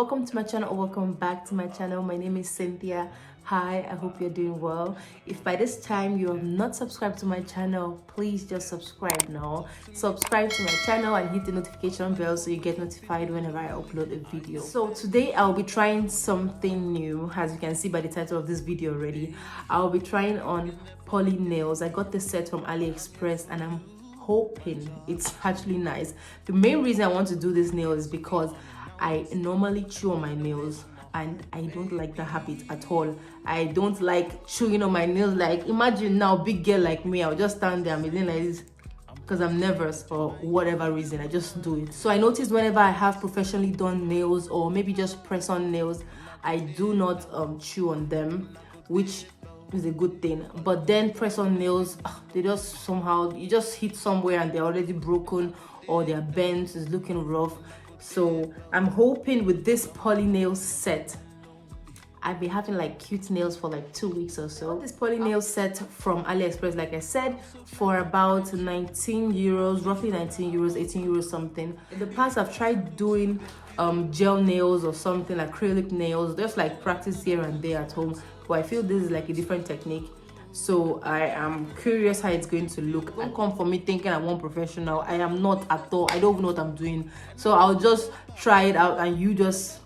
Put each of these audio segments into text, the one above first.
welcome to my channel, or welcome back to my channel. My name is Cynthia. Hi, I hope you're doing well. If by this time you have not subscribed to my channel, please just subscribe now. Subscribe to my channel and hit the notification bell so you get notified whenever I upload a video. So today I'll be trying something new. As you can see by the title of this video already, I'll be trying on poly nails. I got this set from Aliexpress and I'm hoping it's actually nice. The main reason I want to do this nail is because I normally chew on my nails and I don't like the habit at all. I don't like chewing on my nails. Like, imagine now, big girl like me, I'll just stand there and be doing like this because I'm nervous for whatever reason. I just do it. So I noticed whenever I have professionally done nails or maybe just press on nails, I do not chew on them, which is a good thing. But then press on nails, they just somehow, you just hit somewhere and they're already broken or they're bent, it's looking rough. So I'm hoping with this poly nail set, I've been having like cute nails for like 2 weeks or so. This poly nail set from AliExpress, like I said, for about 19 euros, roughly 19 euros, 18 euros something. In the past, I've tried doing gel nails or something, like acrylic nails, just like practice here and there at home. But I feel this is like a different technique. So I am curious how it's going to look. Don't come for me thinking I want professional. I am not at all. I don't even know what I'm doing. So I'll just try it out and you just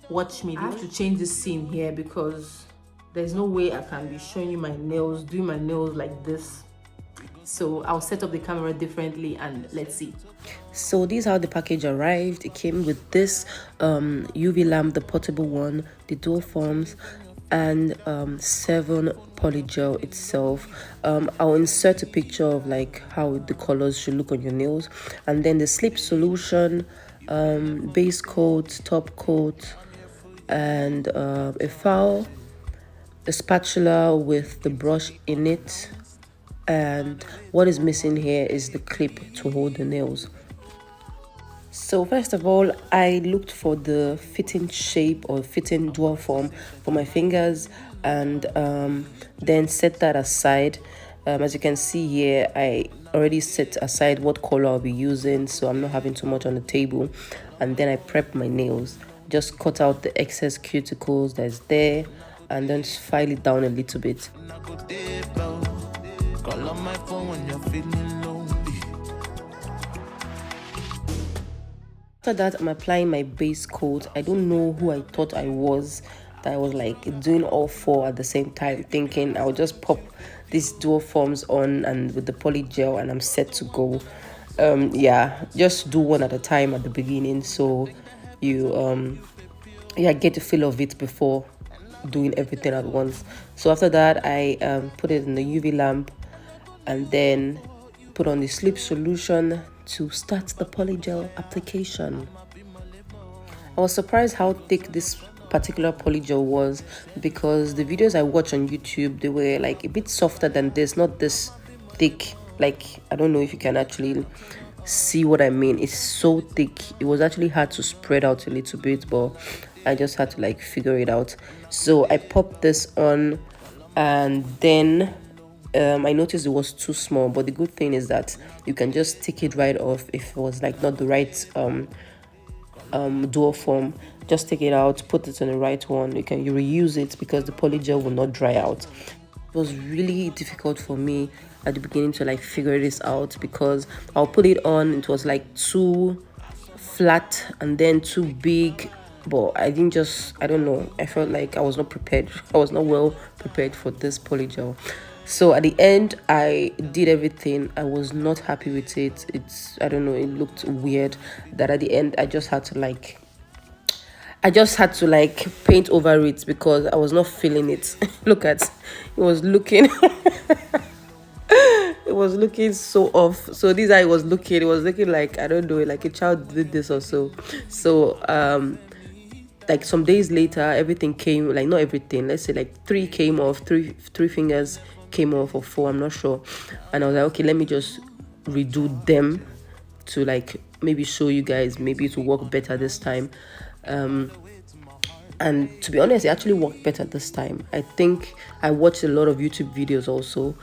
watch me. I have to change the scene here because there's no way I can be showing you my nails, doing my nails like this. So I'll set up the camera differently and let's see. So this is how the package arrived. It came with this UV lamp, the portable one, the dual forms, and 7 poly gel itself. I'll insert a picture of like how the colors should look on your nails, and then the slip solution, base coat, top coat, and a file, a spatula with the brush in it, and what is missing here is the clip to hold the nails. So first of all, I looked for the fitting shape or fitting dual form for my fingers, and then set that aside. As you can see here, I already set aside what color I'll be using, so I'm not having too much on the table. And then I prep my nails. Just cut out the excess cuticles that's there and then file it down a little bit. After that, I'm applying my base coat. I don't know who I thought I was, that I was like doing all 4 at the same time, thinking I'll just pop these dual forms on and with the poly gel and I'm set to go. Yeah, just do one at a time at the beginning, so you get the feel of it before doing everything at once. So after that, I put it in the UV lamp and then put on the slip solution to start the poly gel application. I was surprised how thick this particular poly gel was, because the videos I watch on YouTube, they were like a bit softer than this, not this thick. Like, I don't know if you can actually see what I mean. It's so thick. It was actually hard to spread out a little bit, but I just had to like figure it out. So I popped this on, and then I noticed it was too small, but the good thing is that you can just take it right off if it was like not the right dual form. Just take it out, put it on the right one. You reuse it because the poly gel will not dry out. It was really difficult for me at the beginning to like figure this out, because I'll put it on, it was like too flat and then too big, but I don't know, I felt like I was not prepared. I was not well prepared for this poly gel. So at the end, I did everything. I was not happy with it. I don't know, it looked weird. That at the end, I just had to like paint over it because I was not feeling it. Look at, it was looking it was looking so off. So this eye was looking, it was looking like, I don't know, like a child did this or so. So like some days later, everything came, like not everything, let's say like 3 came off, three fingers came off, or 4, I'm not sure. And I was like, okay, let me just redo them to like maybe show you guys, maybe it will work better this time. And to be honest, it actually worked better this time. I think I watched a lot of YouTube videos also.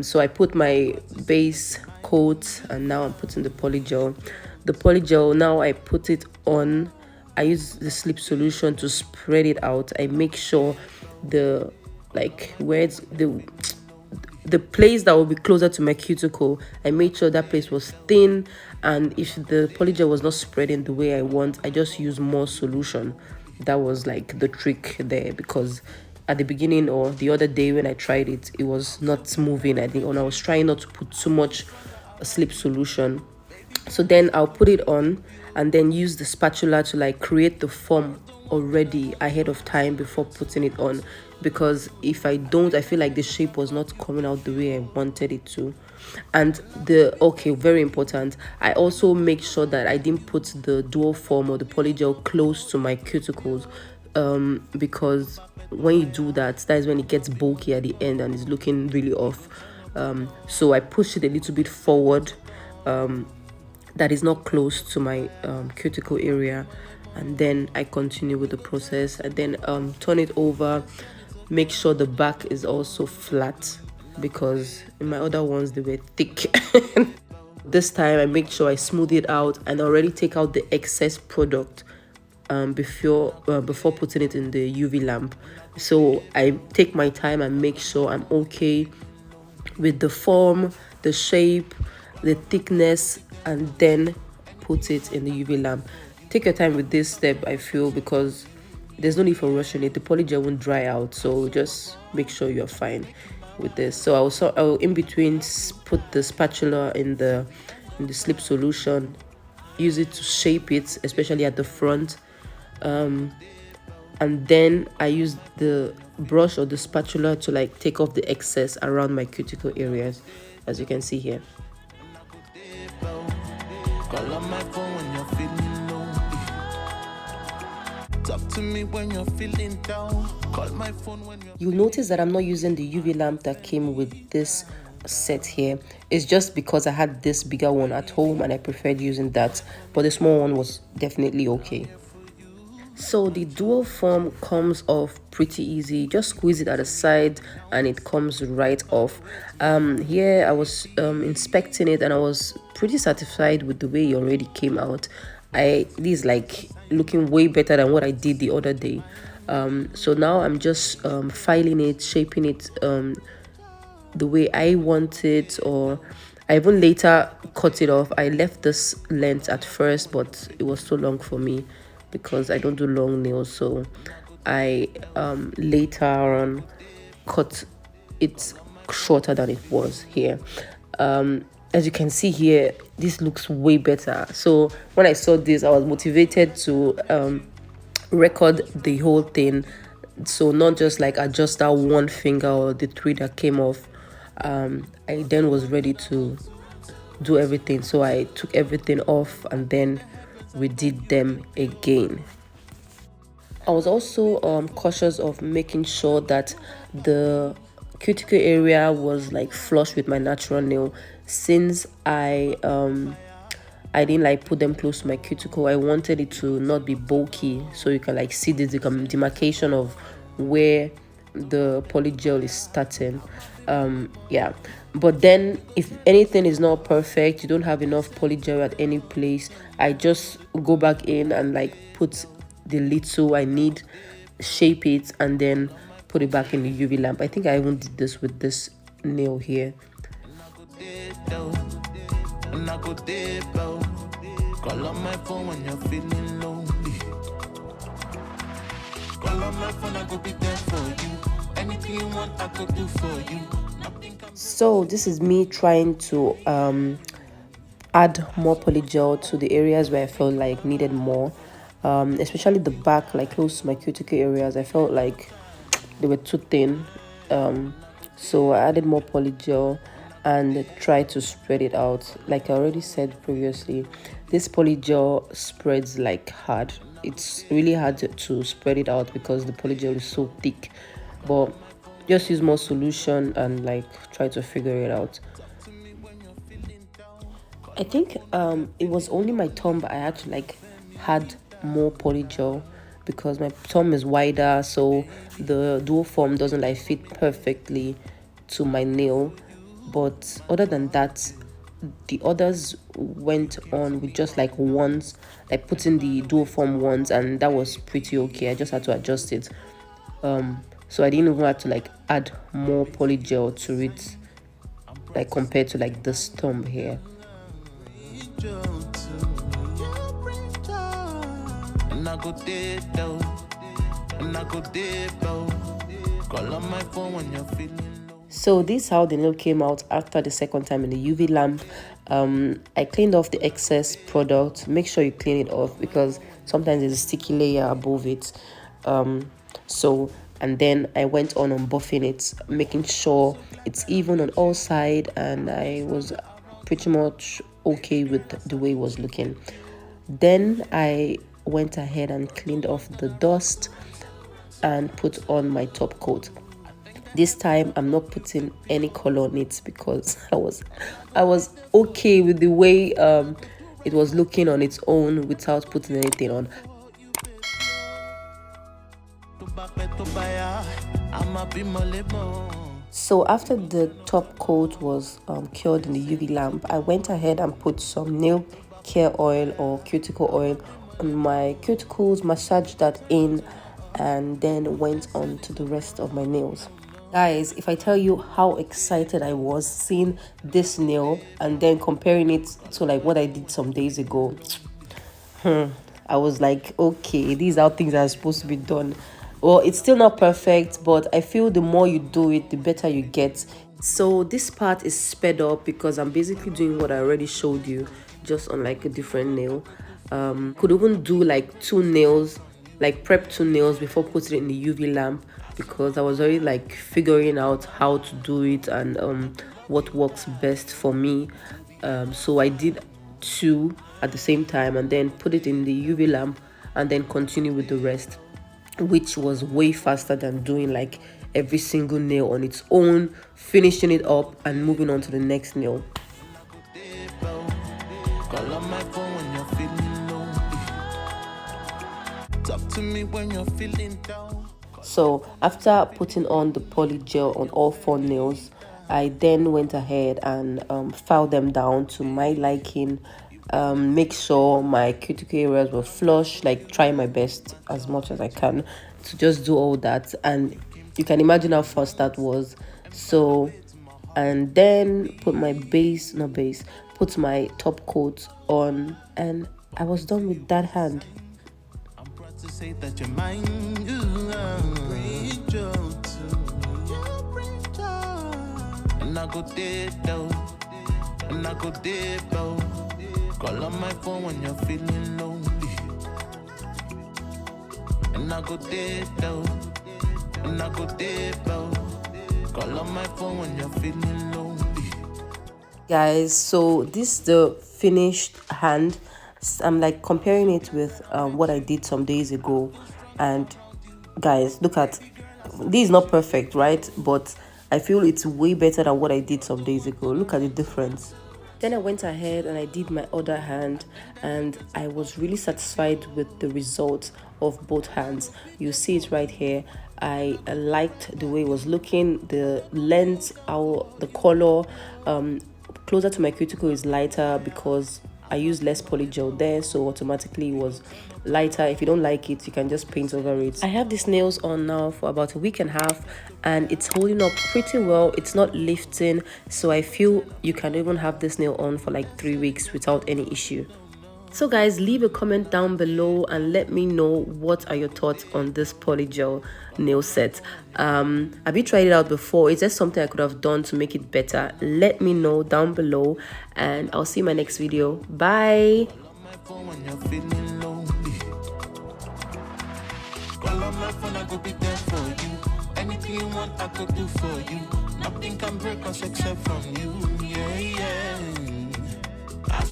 So I put my base coat and now I'm putting the poly gel. The poly gel, now I put it on I use the sleep solution to spread it out. I make sure the where it's the place that will be closer to my cuticle, I made sure that place was thin, and if the polygel was not spreading the way I want, I just use more solution. That was like the trick there, because at the beginning or the other day when I tried it, it was not moving. I think when I was trying not to put too much sleep solution. So then I'll put it on and then use the spatula to like create the form already ahead of time before putting it on, because if I don't, I feel like the shape was not coming out the way I wanted it to. And very important, I also make sure that I didn't put the dual form or the polygel close to my cuticles, because when you do that, that is when it gets bulky at the end and it's looking really off. So I push it a little bit forward, that is not close to my cuticle area, and then I continue with the process. And then turn it over, make sure the back is also flat, because in my other ones they were thick. This time I make sure I smooth it out and already take out the excess product before putting it in the UV lamp. So I take my time and make sure I'm okay with the form, the shape, the thickness, and then put it in the UV lamp. Take your time with this step, I feel, because there's no need for rushing it. The polygel won't dry out, so just make sure you're fine with this. So I'll in between put the spatula in the sleep solution, use it to shape it, especially at the front, and then I use the brush or the spatula to like take off the excess around my cuticle areas, as you can see here. Call on my phone when you're feeling low. Talk to me when you're feeling down. Call my phone when you'll notice that I'm not using the UV lamp that came with this set here. It's just because I had this bigger one at home and I preferred using that, but the small one was definitely okay. So the dual form comes off pretty easy. Just squeeze it at the side and it comes right off. Here I was inspecting it and I was pretty satisfied with the way it already came out. This is like looking way better than what I did the other day. So now I'm just filing it, shaping it the way I want it, or I even later cut it off. I left this length at first, but it was too long for me because I don't do long nails, so I later on cut it shorter than it was here. As you can see here, this looks way better. So when I saw this, I was motivated to record the whole thing, so not just like adjust that one finger or the three that came off. I then was ready to do everything, so I took everything off and then we did them again. I was also cautious of making sure that the cuticle area was like flush with my natural nail, since I didn't like put them close to my cuticle. I wanted it to not be bulky, so you can like see the demarcation of where the polygel is starting. Yeah, but then if anything is not perfect, you don't have enough polygel at any place, I just go back in and like put the little I need, shape it, and then put it back in the UV lamp. I think I even did this with this nail here. Call on my phone when you're feeling lonely. Call on my phone, I could be there for you. Anything you want, I could do for you. So this is me trying to add more polygel to the areas where I felt like needed more, especially the back, like close to my cuticle areas. I felt like they were too thin, so I added more polygel and tried to spread it out. Like I already said previously, this polygel spreads like hard. It's really hard to spread it out because the polygel is so thick, but just use more solution and like try to figure it out. I think it was only my thumb I actually like had more polygel, because my thumb is wider, so the dual form doesn't like fit perfectly to my nail. But other than that, the others went on with just like ones, like putting the dual form ones, and that was pretty okay. I just had to adjust it. So I didn't even have to like add more poly gel to it, like compared to like the stump here. So this is how the nail came out after the second time in the UV lamp. I cleaned off the excess product. Make sure you clean it off because sometimes there's a sticky layer above it. And then I went on buffing it, making sure it's even on all sides, and I was pretty much okay with the way it was looking. Then I went ahead and cleaned off the dust and put on my top coat. This time I'm not putting any color on it because I was okay with the way it was looking on its own without putting anything on. So after the top coat was cured in the UV lamp, I went ahead and put some nail care oil or cuticle oil on my cuticles, massaged that in, and then went on to the rest of my nails. Guys, if I tell you how excited I was seeing this nail and then comparing it to like what I did some days ago, I was like, okay, these are how things are supposed to be done. Well, it's still not perfect, but I feel the more you do it, the better you get. So this part is sped up because I'm basically doing what I already showed you, just on like a different nail. Could even do like 2 nails, like prep 2 nails before putting it in the UV lamp, because I was already like figuring out how to do it and what works best for me. So I did 2 at the same time and then put it in the UV lamp and then continue with the rest, which was way faster than doing like every single nail on its own, finishing it up and moving on to the next nail. So after putting on the poly gel on all 4 nails, I then went ahead and filed them down to my liking. Make sure my cuticle areas were flush, like try my best as much as I can to just do all that, and you can imagine how fast that was. So, and then put my put my top coat on, and I was done with that hand. Say that you're mine, and I go deep though, and I go deep though. Call on my phone when you're feeling lonely, and I go deep though, and I go deep though. Call on my phone when you're feeling lonely. Guys, so this is the finished hand. I'm like comparing it with what I did some days ago, and guys, look at this. Is not perfect, right? But I feel it's way better than what I did some days ago. Look at the difference. Then I went ahead and I did my other hand, and I was really satisfied with the result of both hands. You see it right here. I liked the way it was looking, the length, the color. Closer to my cuticle is lighter because I used less poly gel there, so automatically it was lighter. If you don't like it, you can just paint over it. I have these nails on now for about a week and a half, and it's holding up pretty well. It's not lifting, so I feel you can even have this nail on for like 3 weeks without any issue. So guys, leave a comment down below and let me know what are your thoughts on this poly gel nail set. Have you tried it out before? Is there something I could have done to make it better? Let me know down below, and I'll see you in my next video. Bye. Anything you want, I could do for you. Nothing can break us except from you. Yeah, yeah.